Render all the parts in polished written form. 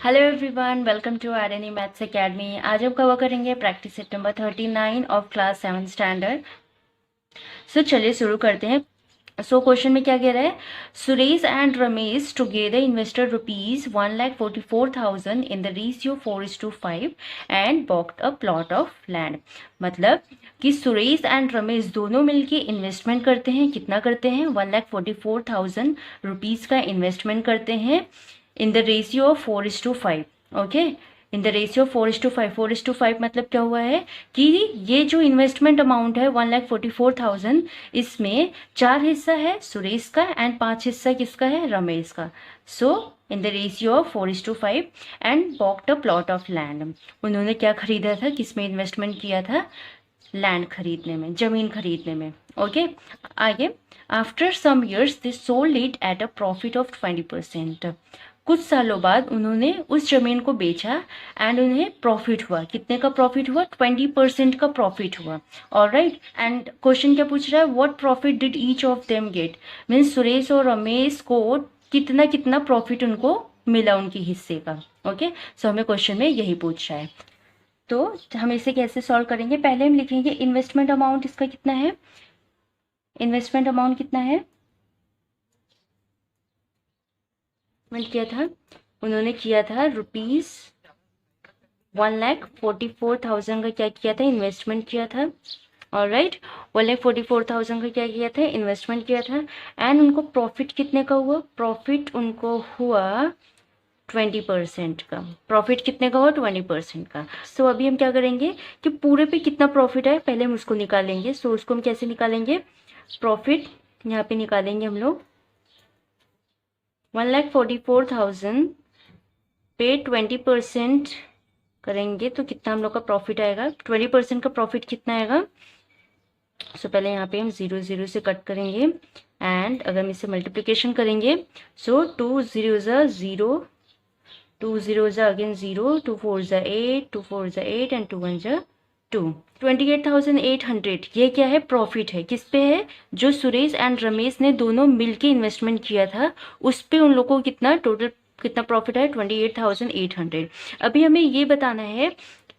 Hello everyone, welcome to RNE maths academy. आज हम cover करेंगे practice set number 39 of class 7 standard. चलिए शुरू करते हैं। क्वेश्चन में क्या कह रहा है? Suresh and Ramesh together invested rupees 1,44,000 in the ratio 4:5 and bought a plot of land. मतलब कि सुरेश एंड रमेश दोनों मिलके इन्वेस्टमेंट करते हैं। कितना करते हैं? 1,44,000 रुपीज का इन्वेस्टमेंट करते हैं इन the ratio of 4:5। Okay, in the ratio 4:5। 4:5 मतलब क्या हुआ है कि ये जो इन्वेस्टमेंट अमाउंट है 1,44,000, इसमें 4 हिस्सा है सुरेश का एंड 5 हिस्सा किसका है? रमेश का। In the ratio of 4:5 and bought a plot of land. उन्होंने क्या खरीदा था? किसमें इन्वेस्टमेंट किया था? लैंड खरीदने में, जमीन खरीदने में। ओके, आगे। After some years they sold it at a profit of 20%। कुछ सालों बाद उन्होंने उस जमीन को बेचा एंड उन्हें प्रॉफिट हुआ। कितने का प्रॉफिट हुआ? 20% का प्रॉफिट हुआ। ऑलराइट, एंड क्वेश्चन क्या पूछ रहा है? What profit did each of them get? Means Suresh और रमेश को कितना कितना प्रॉफिट उनको मिला उनके हिस्से का। ओके, हमें क्वेश्चन में यही पूछ रहा है। तो हम इसे कैसे सॉल्व करेंगे? पहले हम लिखेंगे इन्वेस्टमेंट अमाउंट इसका कितना है। इन्वेस्टमेंट अमाउंट कितना है? किया था, उन्होंने किया था रुपीज 1,44,000 का क्या किया था? इन्वेस्टमेंट किया था। ऑलराइट, 1,44,000 का क्या किया था? इन्वेस्टमेंट किया था। एंड उनको प्रॉफिट कितने का हुआ? प्रॉफिट उनको हुआ 20% का। प्रॉफिट कितने का हुआ? 20% का। अभी हम क्या करेंगे कि पूरे पे कितना प्रॉफिट है पहले हम उसको निकालेंगे। उसको हम कैसे निकालेंगे? प्रॉफिट यहाँ पे निकालेंगे हम लोग। 1,44,000 पे 20% करेंगे तो कितना हम लोग का प्रॉफिट आएगा? 20% का प्रॉफिट कितना आएगा? पहले यहाँ पे हम 0 0 से कट करेंगे एंड अगर हम इसे मल्टीप्लिकेशन करेंगे 2 0 0, 2 0 अगेन 0, 2 4 8, 2 4 8 एंड 2 1 2। 28,800 ये क्या है? प्रॉफिट है। किस पे है? जो सुरेश एंड रमेश ने दोनों मिलके इन्वेस्टमेंट किया था उस पे उन लोगों को कितना टोटल कितना प्रॉफिट है? 28,800। अभी हमें ये बताना है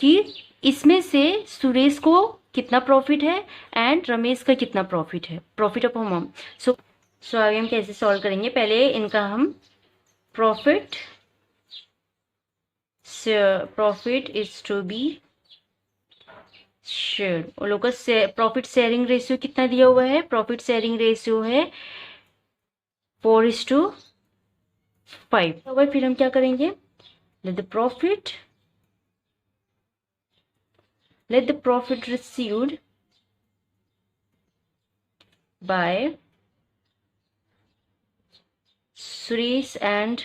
कि इसमें से सुरेश को कितना प्रॉफिट है एंड रमेश का कितना प्रॉफिट है। Profit of amount. सो आगे हम कैसे सॉल्व करेंगे? पहले इनका हम profit is to be share. उन लोग का प्रॉफिट शेयरिंग रेशियो कितना दिया हुआ है? प्रॉफिट शेयरिंग रेशियो है 4:5। फिर हम क्या करेंगे? Let the profit received by Suresh and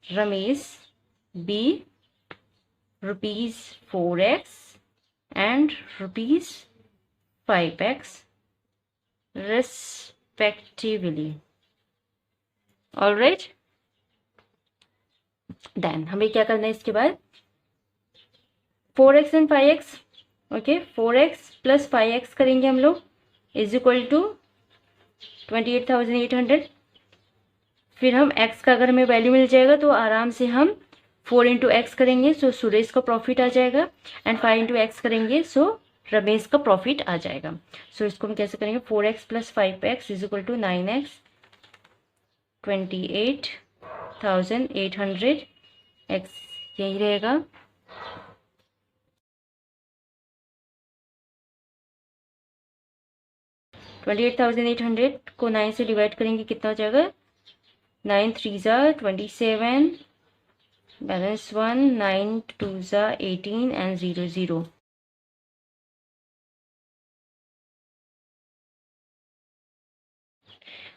Ramesh be rupees 4x and rupees 5x respectively. Alright, then हमें क्या करना है इसके बाद? 4x and 5x। Okay, 4x plus 5x करेंगे हम लोग इज इक्वल टू 28,800। फिर हम x का अगर हमें वैल्यू मिल जाएगा तो आराम से हम 4 इंटू एक्स करेंगे सुरेश का प्रॉफिट आ जाएगा एंड 5 इंटू एक्स करेंगे रमेश का प्रॉफिट आ जाएगा। इसको हम कैसे करेंगे? 4x plus 5x is equal to 9x 28,800 x यही रहेगा। $28,800 को 9 से डिवाइड करेंगे कितना हो जाएगा? 9 3 27, बैलेंस 1, 9 2 18 एंड 0 0।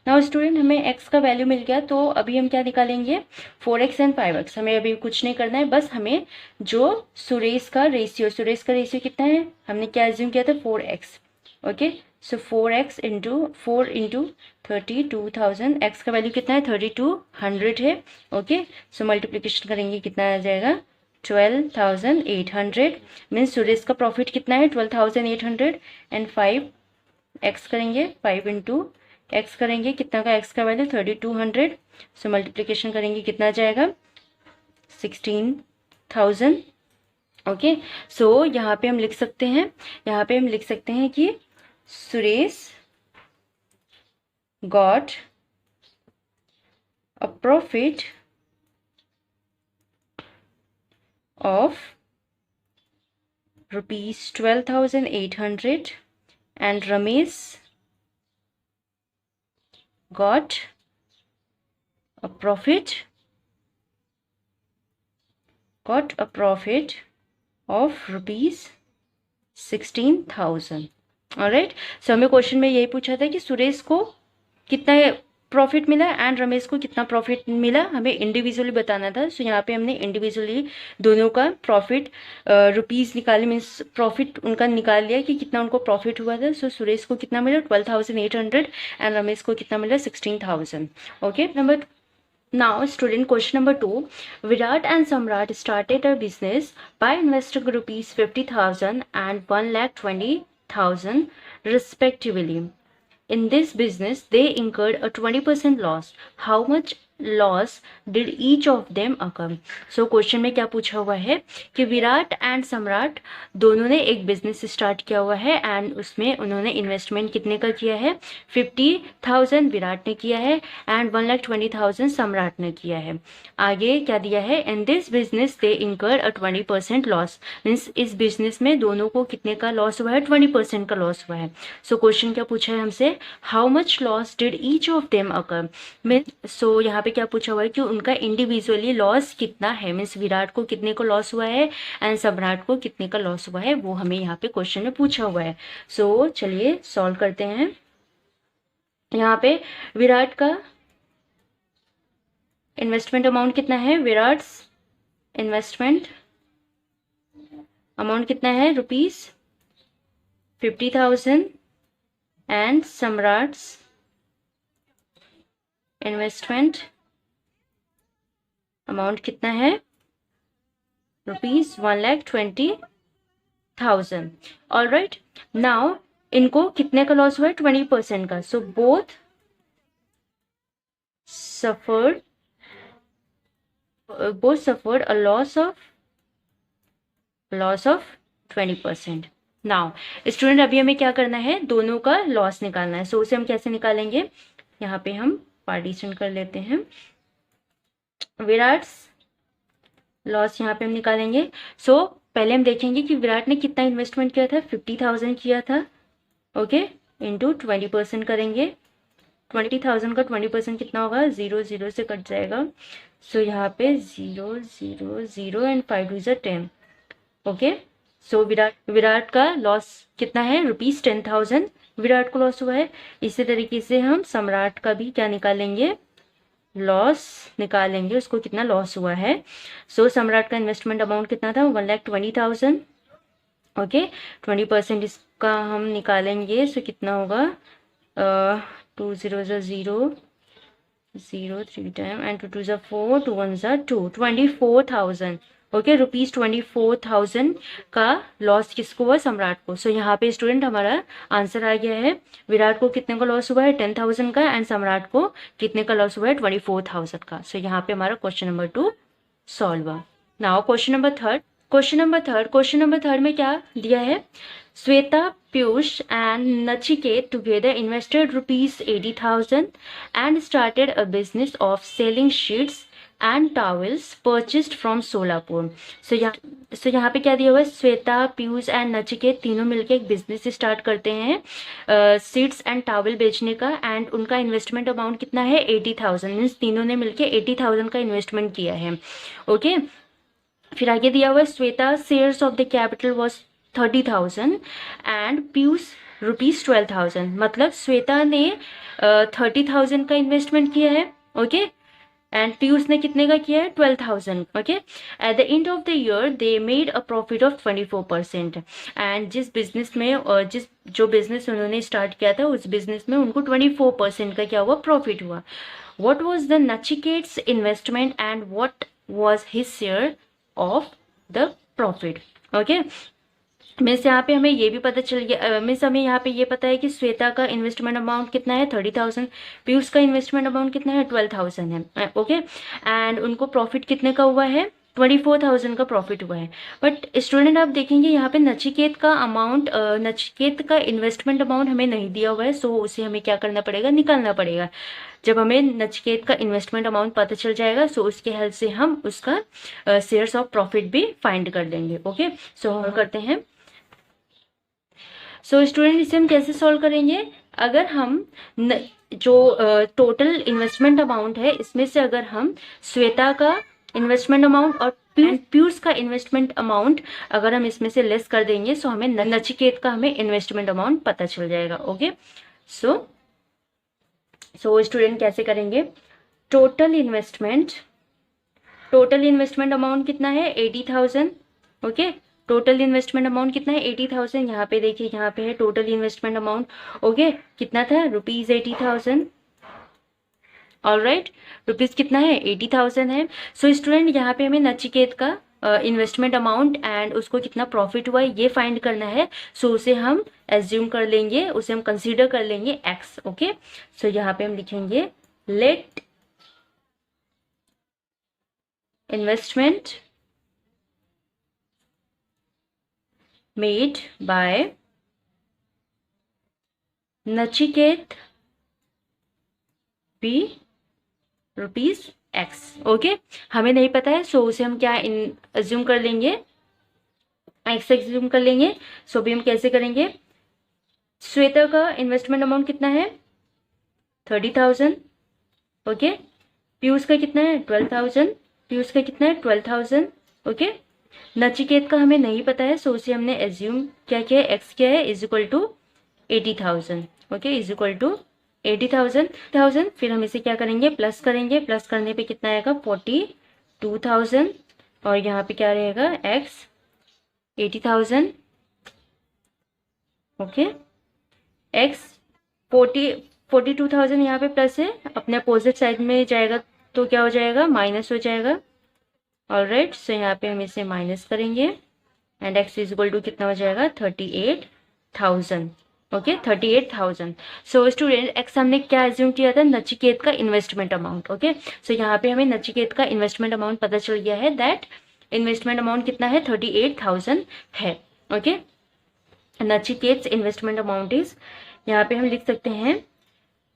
नाउ स्टूडेंट, हमें x का वैल्यू मिल गया तो अभी हम क्या निकालेंगे? 4x and 5x। हमें अभी कुछ नहीं करना है, बस हमें जो सुरेश का रेशियो कितना है? हमने क्या एज्यूम किया था? 4x। Okay, 4x into 4 into 32,000। x का वैल्यू कितना है? 3200 है। ओके, मल्टीप्लीकेशन करेंगे कितना आ जाएगा? 12,800। मीन्स सुरेश का प्रॉफिट कितना है? 12,800 एंड 5x करेंगे 5 इंटू x करेंगे, कितना का x का वैल्यू 3200, सो मल्टीप्लिकेशन करेंगे कितना जाएगा 16,000। ओके, सो यहाँ पे हम लिख सकते हैं, कि Suresh got a profit of rupees 12,800 and Ramesh got a profit of rupees 16,000। Alright, सो हमें क्वेश्चन में यही पूछा था कि सुरेश को कितना प्रॉफिट मिला एंड रमेश को कितना प्रॉफिट मिला, हमें इंडिविजुअली बताना था। सो यहाँ पे हमने इंडिविजुअली दोनों का प्रॉफिट रुपीस निकाले, मीन्स प्रॉफिट उनका निकाल लिया कि कितना उनको प्रॉफिट हुआ था। सो सुरेश को कितना मिला 12,800 एंड रमेश को कितना मिला 16,000। Okay, number now student question number 2, Virat and Samrat started a business by investing rupees 50,000 and 1,20,000 respectively. In this business, they incurred a 20% loss. How much loss did each of them incur? So question में क्या पूछा हुआ है कि Virat and सम्राट दोनों ने एक बिजनेस स्टार्ट किया हुआ है एंड उसमें उन्होंने इन्वेस्टमेंट कितने का किया है 50,000 विराट ने किया है एंड 1,20,000 सम्राट ने किया है। आगे क्या दिया है, इन दिस बिजनेस दे इंकर अ 20% लॉस, मीन्स इस बिजनेस में दोनों को कितने का लॉस हुआ है 20% का लॉस हुआ है। सो क्वेश्चन क्या पूछा है हमसे, how much loss did each of them occur, means so यहाँ पे क्या पूछा हुआ है कि उनका इंडिविजुअली लॉस कितना है, मीन्स विराट को कितने को लॉस हुआ है एंड सम्राट को कितने का लॉस हुआ है, वो हमें यहाँ पे क्वेश्चन में पूछा हुआ है। सो चलिए सॉल्व करते हैं। यहाँ पे विराट का इन्वेस्टमेंट अमाउंट कितना है, विराट्स इन्वेस्टमेंट अमाउंट कितना है ₹50,000 एंड सम्राट्स इन्वेस्टमेंट अमाउंट कितना है ₹1,20,000। ऑलराइट, नाउ इनको कितने का लॉस हुआ है 20% का। So both suffered a loss of 20%। Now student अभी हमें क्या करना है, दोनों का लॉस निकालना है। सो उसे हम कैसे निकालेंगे, यहाँ पे हम पार्टीशन कर लेते हैं, विराट्स लॉस यहाँ पे हम निकालेंगे। सो पहले हम देखेंगे कि विराट ने कितना इन्वेस्टमेंट किया था, 50,000 किया था। ओके, इंटू 20% करेंगे, 20,000 का 20% कितना होगा, 0 0 से कट जाएगा। सो यहाँ पे 0 0 0 एंड 5 2 10। ओके, सो विराट का लॉस कितना है ₹10,000 विराट को लॉस हुआ है। इसी तरीके से हम सम्राट का भी क्या निकालेंगे, लॉस निकालेंगे, उसको कितना लॉस हुआ है। सो सम्राट का इन्वेस्टमेंट अमाउंट कितना था 1,20,000। ओके, 20% इसका हम निकालेंगे, सो कितना होगा 2 0 0 0 3 टाइम एंड 2 2 4 2 1 2 24,000। ओके, ₹24,000 का लॉस किसको हुआ, सम्राट को। सो यहाँ पे स्टूडेंट हमारा आंसर आ गया है, विराट को कितने का लॉस हुआ है 10,000 का एंड सम्राट को कितने का लॉस हुआ है 24,000 का। सो यहाँ पे हमारा क्वेश्चन नंबर 2 सॉल्व हुआ। नाउ क्वेश्चन नंबर थर्ड में क्या दिया है, Shweta, Piyush and Nachiket together invested ₹80,000 and started a business of selling sheets and towels purchased from Solapur. So यहाँ पे क्या दिया हुआ है, श्वेता, पीयूष एंड नचिकेत तीनों मिलकर एक बिजनेस स्टार्ट करते हैं सीड्स एंड टॉवल बेचने का एंड उनका इन्वेस्टमेंट अमाउंट कितना है 80,000, मीन्स तीनों ने मिलकर 80,000 का इन्वेस्टमेंट किया है। ओके, फिर आगे दिया हुआ है Shweta shares of the capital was 30,000 and Piyush ₹12,000, मतलब श्वेता ने 30,000 का इन्वेस्टमेंट किया है। ओके, एंड पीयूष ने कितने का किया है 12,000। Okay, at the end of the year they made a profit of 24%। And जिस बिजनेस में जो बिजनेस उन्होंने स्टार्ट किया था उस बिजनेस में उनको 24% का क्या हुआ, प्रॉफिट हुआ। What was the Nachiket's investment and what was his share of the profit. Okay, means यहाँ पे हमें ये भी पता चल गया, मीन्स हमें यहाँ पे ये पता है कि श्वेता का इन्वेस्टमेंट अमाउंट कितना है 30,000, पीयूष का इन्वेस्टमेंट अमाउंट कितना है 12,000 है, ओके। एंड उनको प्रॉफिट कितने का हुआ है 24,000 का प्रॉफिट हुआ है। बट स्टूडेंट आप देखेंगे यहाँ पे नचिकेत का अमाउंट, नचिकेत का इन्वेस्टमेंट अमाउंट हमें नहीं दिया हुआ है, सो उसे हमें क्या करना पड़ेगा, निकालना पड़ेगा। जब हमें नचिकेत का इन्वेस्टमेंट अमाउंट पता चल जाएगा, सो उसके हेल्प से हम उसका शेयर्स ऑफ प्रॉफिट भी फाइंड कर लेंगे, ओके। सो हम करते हैं। सो स्टूडेंट इसे हम कैसे सॉल्व करेंगे, अगर हम जो टोटल इन्वेस्टमेंट अमाउंट है इसमें से अगर हम श्वेता का इन्वेस्टमेंट अमाउंट और पीयूष का इन्वेस्टमेंट अमाउंट अगर हम इसमें से लेस कर देंगे, सो हमें नचिकेत का हमें इन्वेस्टमेंट अमाउंट पता चल जाएगा, ओके। सो स्टूडेंट कैसे करेंगे, टोटल इन्वेस्टमेंट अमाउंट कितना है 80,000, ओके। टोटल इन्वेस्टमेंट अमाउंट कितना है 80,000, यहाँ पे देखिए यहाँ पे है टोटल इन्वेस्टमेंट अमाउंट, ओके। कितना था ₹80,000, ऑलराइट, रुपीज कितना है 80,000 है। सो स्टूडेंट यहाँ पे हमें नचिकेत का इन्वेस्टमेंट अमाउंट एंड उसको कितना प्रॉफिट हुआ है ये फाइंड करना है। सो उसे हम एज्यूम कर लेंगे, उसे हम कंसीडर कर लेंगे x, ओके। सो यहाँ पे हम लिखेंगे let investment made by Nachiket be ₹x, okay. हमें नहीं पता है, सो उसे हम क्या अज्यूम कर लेंगे, x एज्यूम कर लेंगे। सो भी हम कैसे करेंगे, श्वेता का इन्वेस्टमेंट अमाउंट कितना है 30,000, ओके। पीयूष का कितना है 12,000, पीयूष का कितना है 12,000, ओके। नचिकेत का हमें नहीं पता है, सो उसे हमने एज्यूम क्या किया है, x क्या है is equal to 80,000, okay, is equal to 80,000। फिर हम इसे क्या करेंगे, प्लस करेंगे, प्लस करने पे कितना आएगा 42,000 और यहाँ पे क्या रहेगा x 80,000, ओके। x 42,000 यहाँ पे प्लस है, अपने अपोजिट साइड में जाएगा तो क्या हो जाएगा, माइनस हो जाएगा, ऑलराइट। सो यहाँ पे हम इसे माइनस करेंगे and x is equal to कितना हो जाएगा 38,000, ओके, 38,000। सो स्टूडेंट x हमने क्या एज्यूम किया था, नचिकेत का इन्वेस्टमेंट अमाउंट, ओके। सो यहाँ पे हमें नचिकेत का इन्वेस्टमेंट अमाउंट पता चल गया है, दैट इन्वेस्टमेंट अमाउंट कितना है 38,000 है, okay. Nachiket investment amount is, यहाँ पे हम लिख सकते हैं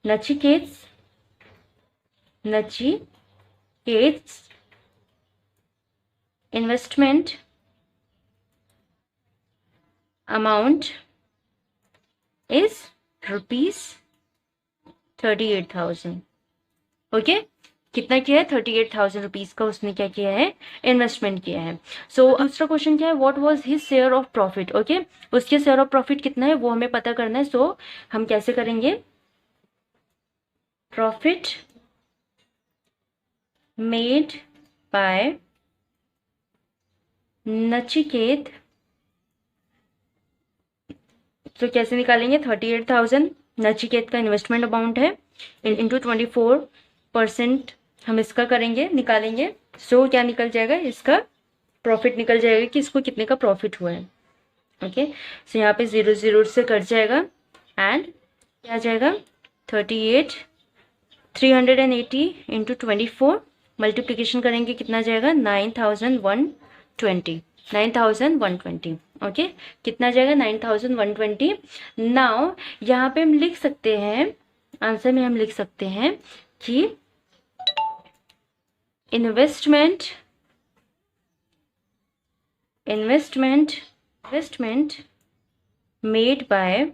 Nachiket investment amount is ₹38,000, okay. कितना किया है 38,000 रुपीज का उसने क्या किया है, इन्वेस्टमेंट किया है। सो दूसरा क्वेश्चन क्या है, what was his share of profit, okay. उसके शेयर ऑफ प्रॉफिट कितना है वो हमें पता करना है। सो हम कैसे करेंगे, प्रॉफिट मेड बाय नचिकेत, तो कैसे निकालेंगे 38,000 नचिकेत का इन्वेस्टमेंट अमाउंट है, इंटू 24% हम इसका करेंगे, निकालेंगे। सो क्या निकल जाएगा, इसका प्रॉफिट निकल जाएगा कि इसको कितने का प्रॉफिट हुआ है, ओके। सो यहाँ पे 0 से कट जाएगा एंड क्या आ जाएगा 380 इंटू 24 मल्टीप्लीकेशन करेंगे, कितना जाएगा 9,120, ओके। कितना जाएगा 9,120। नाउ यहाँ पे हम लिख सकते हैं, आंसर में हम लिख सकते हैं कि investment made by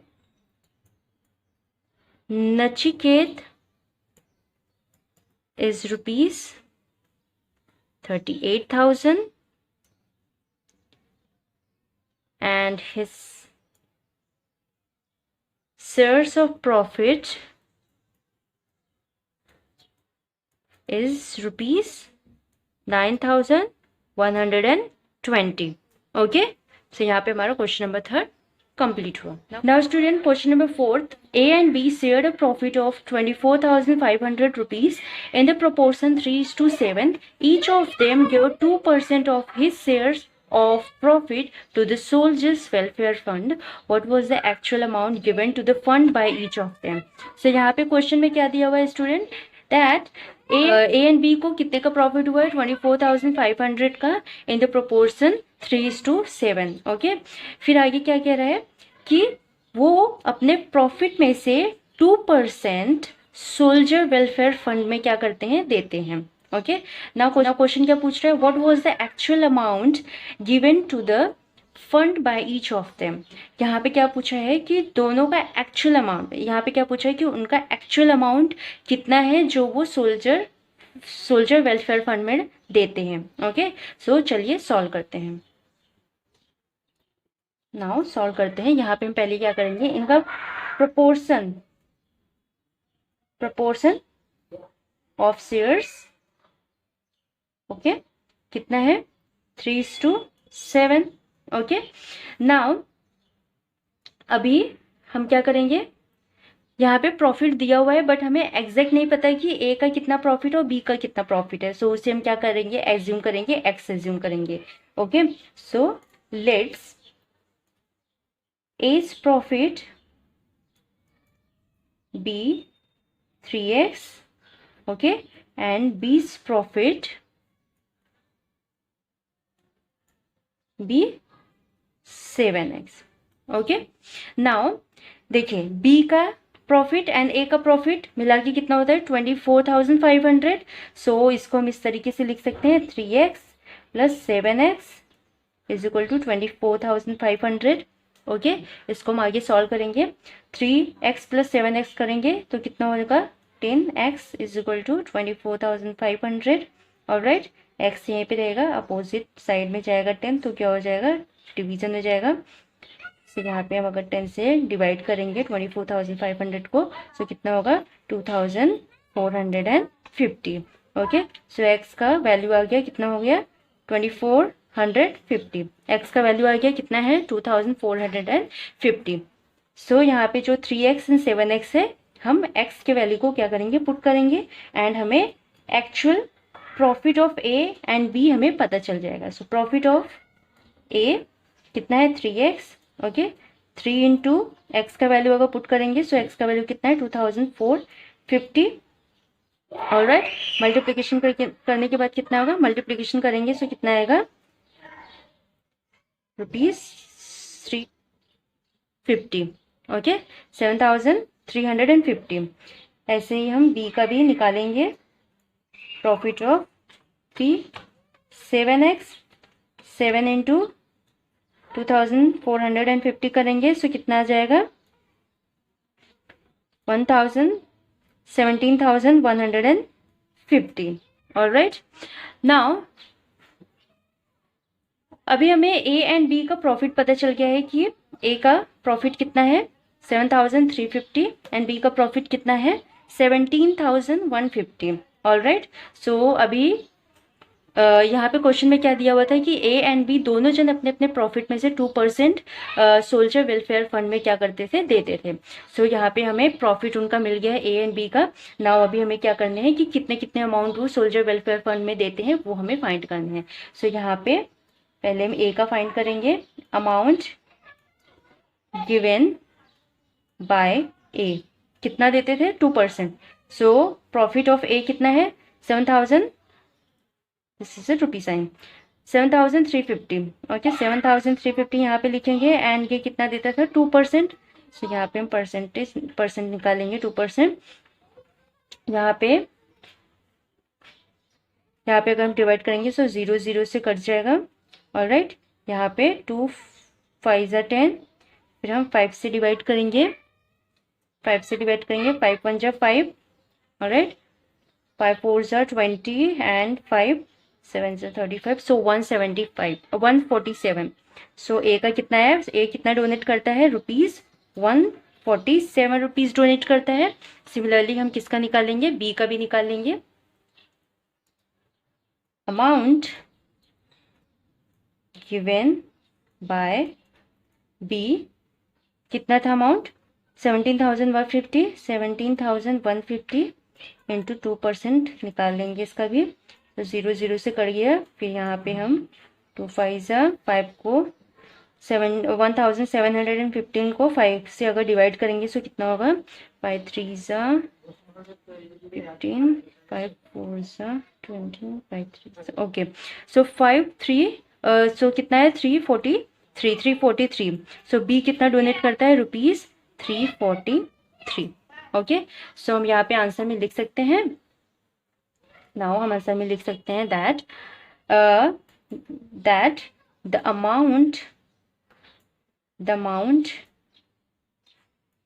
Nachiket is ₹38,000 and his shares of profit is ₹9,120, okay. So यहाँ पे हमारा क्वेश्चन नंबर 3 कंप्लीट हुआ। Now student question number 4, A and B shared a profit of 24,500 rupees in the proportion 3:7. Each of them gave 2% of his shares of profit to the soldiers welfare fund, what was the actual amount given to the fund by each of them. So यहाँ पे question में क्या दिया हुआ है student, that A and B को कितने का प्रॉफिट हुआ है 24,500 का इन द प्रोपोर्शन 3:7. ओके, फिर आगे क्या कह रहा है कि वो अपने प्रॉफिट में से 2% सोल्जर वेलफेयर फंड में क्या करते हैं, देते हैं. ओके, नाउ क्वेश्चन क्या पूछ रहा है, what was the actual amount given to the fund by each of them. यहाँ पे क्या पूछा है कि दोनों का एक्चुअल अमाउंट, यहाँ पे क्या पूछा है कि उनका एक्चुअल अमाउंट कितना है जो वो सोल्जर वेलफेयर फंड में देते हैं. ओके, सो चलिए सॉल्व करते हैं. नाउ सॉल्व करते हैं. यहाँ पे हम पहले क्या करेंगे, इनका प्रोपोर्शन ऑफ शेयर्स. ओके, कितना है 3:7. ओके, नाउ अभी हम क्या करेंगे, यहाँ पे प्रॉफिट दिया हुआ है बट हमें एग्जैक्ट नहीं पता है कि ए का कितना प्रॉफिट और बी का कितना प्रॉफिट है. सो उसे हम क्या करेंगे, एज्यूम करेंगे, एक्स एज्यूम करेंगे. Okay, so let's A's profit be 3x. Okay, and B's profit be 7x. Okay, now देखिए बी का प्रॉफिट एंड ए का प्रॉफिट मिला के कितना होता है 24,500. सो इसको हम इस तरीके से लिख सकते हैं 3x plus 7x is equal to 24,500. Okay, इसको हम आगे सॉल्व करेंगे. 3x प्लस 7x करेंगे तो कितना होगा 10x is equal to 24,500. Alright, x यहीं पे रहेगा, अपोजिट साइड में जाएगा 10 तो क्या हो जाएगा, डिवीजन हो जाएगा. तो यहाँ पे हम अगर 10 से डिवाइड करेंगे 24,500 को तो कितना होगा 2,450. ओके, सो x का वैल्यू आ गया, कितना हो गया 2450. x का वैल्यू आ गया कितना है 2450. सो यहाँ पे जो 3x एंड 7x है, हम x के वैल्यू को क्या करेंगे, पुट करेंगे एंड हमें actual profit of A and B हमें पता चल जाएगा. सो प्रॉफिट ऑफ ए कितना है 3x. ओके, 3 इंटू एक्स का वैल्यू अगर पुट करेंगे सो एक्स का वैल्यू कितना है 2450. ऑलराइट, मल्टीप्लिकेशन करने के बाद कितना होगा, मल्टीप्लिकेशन करेंगे सो कितना आएगा ₹350. ओके, 7,350. ऐसे ही हम बी का भी निकालेंगे. Profit of B 7x, 7 into 2,450 करेंगे सो कितना आ जाएगा 17,150. ऑलराइट, नाउ अभी हमें ए एंड बी का प्रॉफिट पता चल गया है कि ए का प्रॉफिट कितना है 7,350 एंड बी का प्रॉफिट कितना है 17,150. ऑलराइट, सो अभी यहाँ पे क्वेश्चन में क्या दिया हुआ था कि ए एंड बी दोनों जन अपने अपने प्रॉफिट में से 2% सोल्जर वेलफेयर फंड में क्या करते थे, देते थे. सो यहाँ पे हमें प्रॉफिट उनका मिल गया है ए एंड बी का. नाउ अभी हमें क्या करने हैं कि कितने कितने अमाउंट वो सोल्जर वेलफेयर फंड में देते हैं वो हमें फाइंड करने हैं. सो यहाँ पे पहले हम ए का फाइंड करेंगे. अमाउंट गिवन बाय ए कितना देते थे 2%. सो प्रॉफिट ऑफ ए कितना है 7,000, this is rupee sign 7,350. Okay, 7,350 यहाँ पे लिखेंगे एंड ये कितना देता था 2%. सो यहाँ पे हम परसेंट निकालेंगे 2%. यहाँ पे अगर हम डिवाइड करेंगे सो 0 0 से कट जाएगा. ऑलराइट, यहाँ पे 2 5 = 10. फिर हम 5 से डिवाइड करेंगे, 5 1 = 5. Alright, 5 4 = 20 and 5 7 = 35. सो 147. सो ए का कितना है, ए कितना डोनेट करता है ₹147 डोनेट करता है. सिमिलरली हम किसका निकालेंगे, बी का भी निकाल लेंगे. अमाउंट गिवन बाय बी कितना था अमाउंट 17,150 इंटू 2% निकाल लेंगे इसका भी. तो 0 0 से कट गया. फिर यहाँ पे हम 2 5 ज़ा 5 को 1715 को 5 से अगर डिवाइड करेंगे तो कितना होगा? 5 3 ज़ा 15, 5 4 ज़ा 20, 5 3 ओके। सो 5 3 सो कितना है? 343। सो बी कितना डोनेट करता है? ₹343। ओके, सो हम यहाँ पे आंसर में लिख सकते हैं। नाउ हम आंसर में लिख सकते हैं that the amount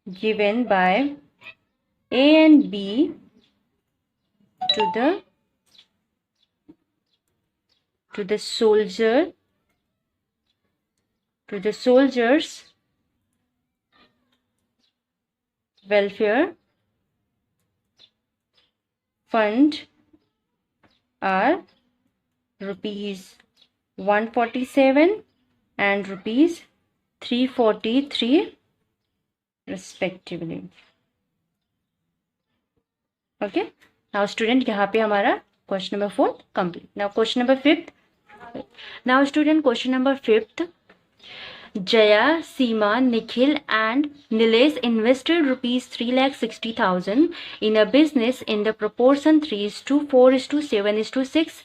given by A and B to the soldiers welfare fund are ₹147 and ₹343 respectively. Okay, now student, यहाँ पे हमारा question number 4 complete. Now question number 5th. Now student, question number 5th. Jaya, Seema, Nikhil and Nilesh invested ₹360,000 in a business in the proportion 3:4:7:6.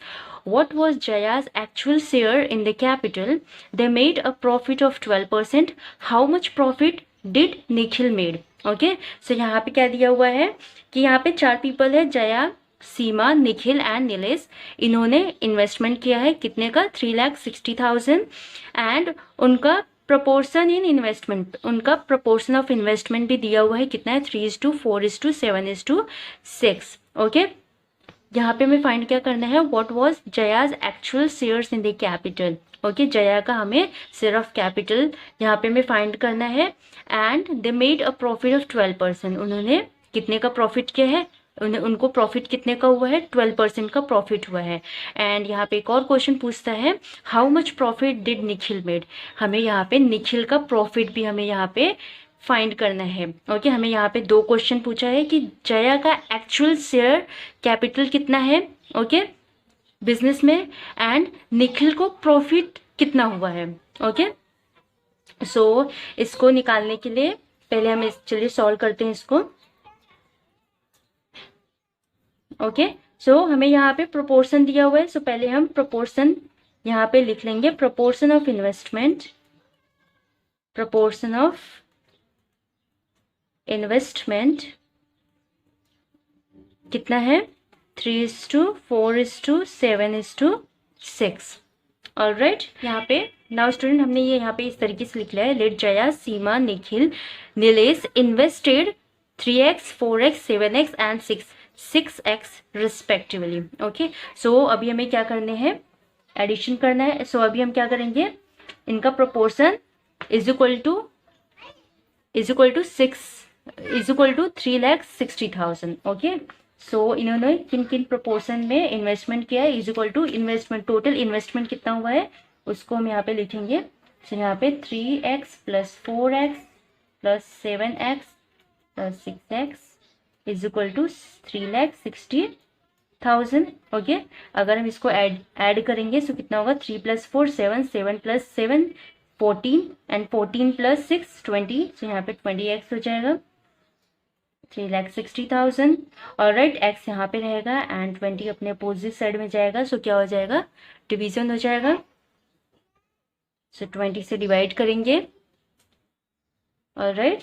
What was Jaya's actual share in the capital? They made a profit of 12%. How much profit did Nikhil made? Okay, so यहाँ पे क्या दिया हुआ है कि यहाँ पे 4 people है, जया, सीमा, निखिल एंड नीलेश। इन्होंने इन्वेस्टमेंट किया है कितने का? 3,60,000 एंड उनका प्रोपोर्शन इन इन्वेस्टमेंट, उनका प्रोपोर्शन ऑफ इन्वेस्टमेंट भी दिया हुआ है कितना है? 3:4:7:6। ओके, यहाँ पे हमें फाइंड क्या करना है? What was Jaya's actual shares in the capital. Okay, Jaya का हमें शेयर ऑफ कैपिटल यहाँ पे हमें फाइंड करना है। And they made a profit of 12%। उन्होंने कितने का प्रॉफिट किया है? उनको प्रॉफिट कितने का हुआ है? 12% का प्रॉफिट हुआ है। एंड यहाँ पे एक और क्वेश्चन पूछता है, how much profit did Nikhil made. हमें यहाँ पे निखिल का प्रॉफिट भी हमें यहाँ पे फाइंड करना है। ओके, हमें यहाँ पे 2 क्वेश्चन पूछा है कि जया का एक्चुअल शेयर कैपिटल कितना है, ओके, बिजनेस में, एंड निखिल को प्रॉफिट कितना हुआ है। ओके, सो इसको निकालने के लिए पहले हम चलिए सॉल्व करते हैं इसको। ओके, सो हमें यहाँ पे प्रोपोर्शन दिया हुआ है, सो पहले हम प्रोपोर्शन यहाँ पे लिख लेंगे। प्रोपोर्शन ऑफ इन्वेस्टमेंट कितना है? 3:4:7:6। ऑलराइट, यहाँ पे नाउ स्टूडेंट हमने ये यहाँ पे इस तरीके से लिख लिया है, let Jaya, Seema, Nikhil, Nilesh invested 3x, 4x, 7x and 6x respectively. Okay, so अभी हमें क्या करने हैं? एडिशन करना है। सो अभी हम क्या करेंगे? इनका proportion is equal to 3,60,000। Okay, so इन्होंने किन किन प्रोपोर्शन में इन्वेस्टमेंट किया है? Is equal to investment, total investment कितना हुआ है उसको हम यहाँ पे लिखेंगे। सो यहाँ पे 3x + 4x + 7x + 6x is equal to 3,60,000। Okay, अगर हम इसको ऐड करेंगे तो कितना होगा? 3 + 4 7, 7 + 7 14 एंड 14 + 6 20। सो यहाँ पे 20x हो जाएगा, 3,60,000। ऑलराइट, x यहाँ पे रहेगा एंड 20 अपने अपोजिट साइड में जाएगा। सो क्या हो जाएगा? डिवीजन हो जाएगा। सो 20 से डिवाइड करेंगे। ऑलराइट,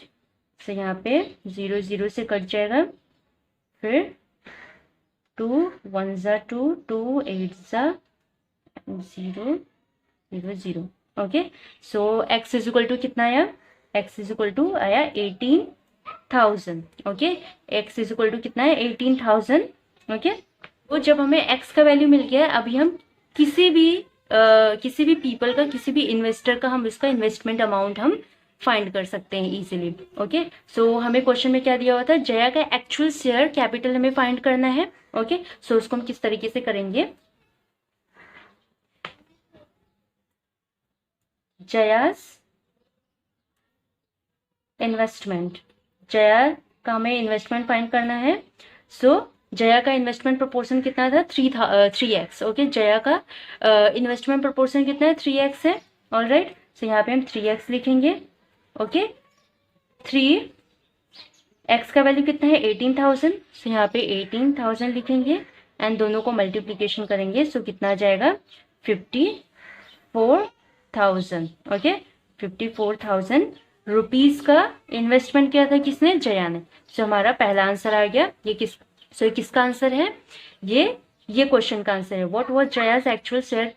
सो यहाँ पे 0 0 से कट जाएगा, फिर 2 1 ज़ा 2, 2 8 ज़ा 0 0 0। Okay, so x is equal to कितना आया? x इज इक्वल टू आया 18,000। Okay, x is equal to कितना है? 18,000। ओके, तो जब हमें x का वैल्यू मिल गया, अभी हम किसी भी पीपल का, किसी भी इन्वेस्टर का हम इसका इन्वेस्टमेंट अमाउंट हम फाइंड कर सकते हैं इजीली। ओके, सो हमें क्वेश्चन में क्या दिया हुआ था? जया का एक्चुअल शेयर कैपिटल हमें फाइंड करना है। ओके, सो उसको हम किस तरीके से करेंगे? जयास इन्वेस्टमेंट, जया का हमें इन्वेस्टमेंट फाइंड करना है। सो जया का इन्वेस्टमेंट प्रोपोर्शन कितना था, 3x। ओके, जया का इन्वेस्टमेंट प्रोपोर्शन कितना है, 3x है। ऑल राइट, सो यहाँ पे हम 3x लिखेंगे। ओके, 3x का वैल्यू कितना है, 18,000। सो यहाँ पे 18,000 लिखेंगे एंड दोनों को मल्टीप्लीकेशन करेंगे। सो कितना आ जाएगा, 54,000। ओके, 54,000 रुपीज का इन्वेस्टमेंट किया था किसने, जया ने। सो हमारा पहला आंसर आ गया। ये किसका आंसर है, ये क्वेश्चन का आंसर है। What was Jaya's actual share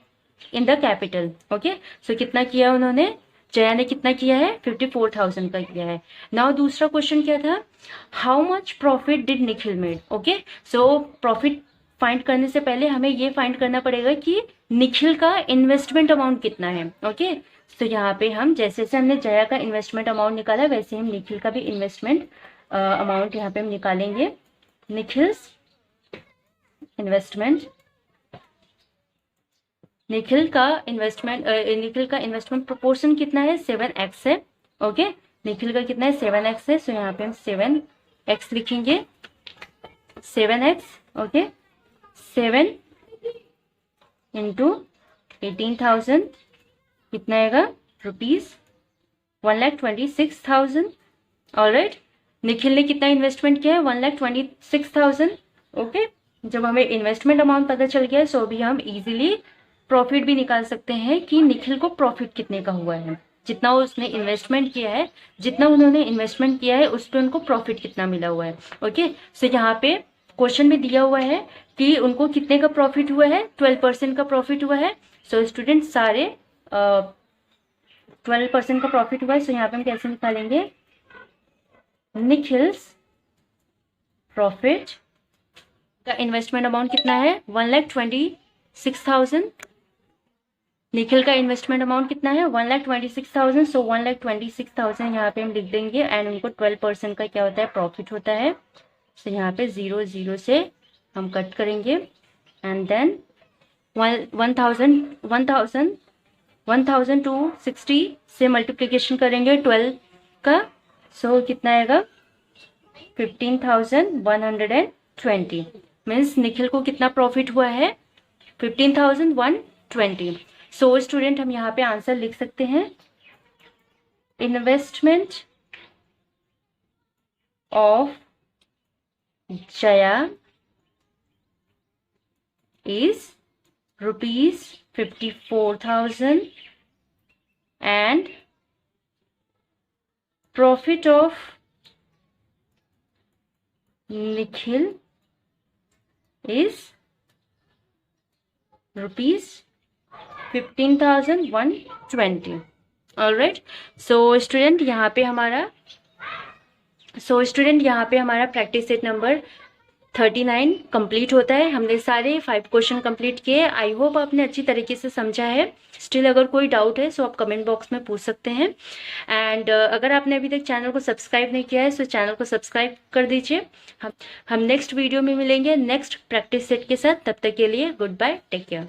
in the capital. Okay, so कितना किया उन्होंने, जया ने कितना किया है, 54,000 का किया है। नाउ दूसरा क्वेश्चन क्या था, how much profit did Nikhil made. Okay, so profit find करने से पहले हमें ये फाइंड करना पड़ेगा कि निखिल का इन्वेस्टमेंट अमाउंट कितना है। ओके, तो यहाँ पे हम जैसे हमने जया का इन्वेस्टमेंट अमाउंट निकाला, वैसे हम निखिल का भी इन्वेस्टमेंट अमाउंट यहाँ पे हम निकालेंगे। निखिल का इन्वेस्टमेंट प्रोपोर्शन कितना है, 7x है। ओके, निखिल का कितना है, 7x है। सो यहाँ पे हम 7x लिखेंगे, 7x। ओके, 7 इंटू 18,000 कितना आएगा, रुपीज 1,26,000। ऑलराइट, निखिल ने कितना इन्वेस्टमेंट किया है, 1,26,000। ओके, जब हमें इन्वेस्टमेंट अमाउंट पता चल गया है, सो अभी हम इजीली प्रॉफिट भी निकाल सकते हैं कि निखिल को प्रॉफिट कितने का हुआ है। जितना उसने इन्वेस्टमेंट किया है, जितना उन्होंने इन्वेस्टमेंट किया है उस पर उनको प्रॉफिट कितना मिला हुआ है। ओके, सो यहाँ पे क्वेश्चन में दिया हुआ है कि उनको कितने का प्रॉफिट हुआ है, 12% का प्रॉफिट हुआ है। सो स्टूडेंट सारे 12% का प्रॉफिट हुआ है। सो यहाँ पे हम कैसे निकालेंगे, निखिल्स प्रॉफिट का इन्वेस्टमेंट अमाउंट कितना है, 1,26,000। निखिल का इन्वेस्टमेंट अमाउंट कितना है, 1,26,000। सो 1,26,000 यहाँ पे हम लिख देंगे एंड उनको 12% का क्या होता है, प्रॉफिट होता है। सो यहाँ पे 0 से हम कट करेंगे एंड देन 1,000 टू 60 से मल्टीप्लीकेशन करेंगे 12 का। सो कितना आएगा, 15,120। मीन्स निखिल को कितना प्रॉफिट हुआ है, 15,120। सो स्टूडेंट हम यहाँ पे आंसर लिख सकते हैं, investment of Jaya is ₹54,000 and profit of Nikhil is ₹15,120. Alright, so student यहाँ पे हमारा प्रैक्टिस सेट नंबर 39 कंप्लीट होता है। हमने सारे 5 क्वेश्चन कंप्लीट किए। आई होप आपने अच्छी तरीके से समझा है। स्टिल अगर कोई डाउट है सो आप कमेंट बॉक्स में पूछ सकते हैं। एंड अगर आपने अभी तक चैनल को सब्सक्राइब नहीं किया है सो चैनल को सब्सक्राइब कर दीजिए। हम नेक्स्ट वीडियो में मिलेंगे नेक्स्ट प्रैक्टिस सेट के साथ। तब तक के लिए गुड बाय, टेक केयर।